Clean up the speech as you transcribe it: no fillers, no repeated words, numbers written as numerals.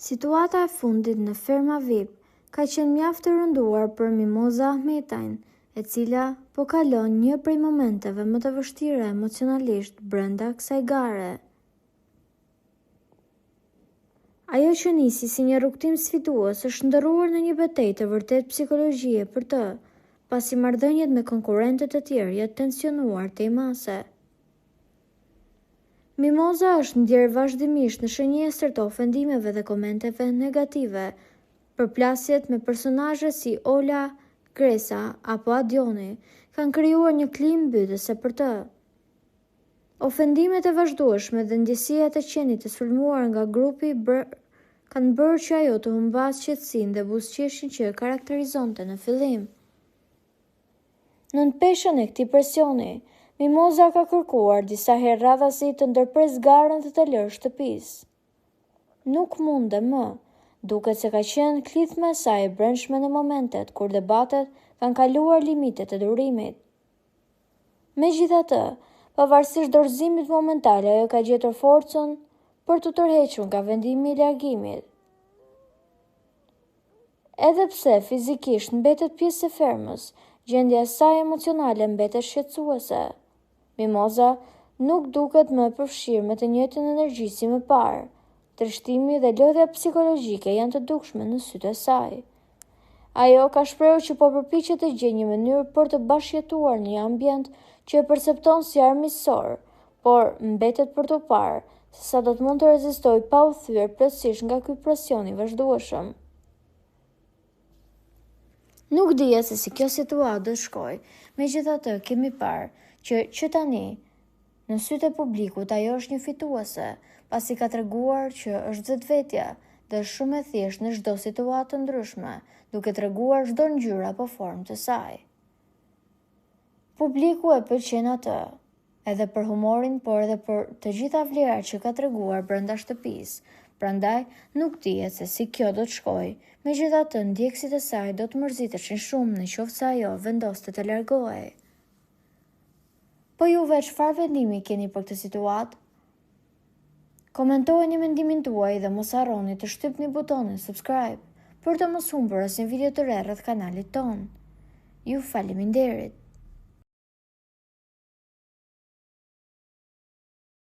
Situata e fundit në firma VIP ka qenë mjaft e rënduar për Mimoza Ahmetajn, e cila po kalon një prej momenteve më të vështira emocionalisht brenda kësaj gare. Ajo që nisi si një rrugtim sfidues është ndërruar në një betejë të vërtet psikologjie për të, pasi marrëdhëniet me konkurrentët e tjerë janë tensionuar te mase. Mimoza është ndjerë vazhdimisht në shënjestër të ofendimeve dhe komenteve negative, përplasjet me personazhe si Ola, Gresa apo Adioni kanë krijuar një klimë mbytëse për të. Ofendimet e vazhdueshme dhe ndjesiat e qenit të sulmuar nga grupi kanë bërë që ajo të humbas qetësinë dhe buzëqeshjen që e karakterizonte në fillim. Në peshën e këtij presioni, Mimoza ka kërkuar disa herë radhasi të ndërpres garën dhe të lërë shtëpisë. Nuk munde më, duket se ka qenë klithma e saj e brendshme në momentet kur debatet kanë kaluar limitet e durimit. Megjithatë, pavarësisht dorëzimit momentale, ajo ka gjetur forcën për të tërhequr nga vendimi i largimit. Edhe pse fizikisht mbetet pjesë e fermës, gjendja e saj emocionale mbetet shqetësuese. Mimoza nuk duket më e përfshirë me të njëjtën energji si më parë. Trishtimi dhe lodhja psikologjike janë të dukshme në sytë e saj. Ajo ka shprehur që po përpiqet të gjejë një mënyrë për të bashkëjetuar në një ambient që e percepton si armiqësor, por mbetet për të parë se sa do të mund të rezistojë pa u thyer plotësisht nga ky presion i vazhdueshëm. Nuk dija se si kjo situatë do shkojë, megjithatë kemi parë që tani, në sytë e publikut, ajo është një fituese, pasi ka treguar që është vetvetja dhe është shumë e thjeshtë në çdo situatë të ndryshme, duke treguar çdo ngjyrë apo formë të saj. Publiku e pëlqen atë, edhe për humorin, por edhe për të gjitha vlerat që ka treguar brenda shtëpisë. Prandaj nuk dihet se si kjo do të shkojë, megjithatë ndjekësit e saj do të mërziteshin shumë nëse ajo vendoste të largohej. Po juve çfarë vendimi keni për këtë situatë? Komentojeni mendimin tuaj dhe mos harroni të shtypni butonin subscribe për të mos humbur asnjë video të re rreth kanalit ton. Ju faleminderit.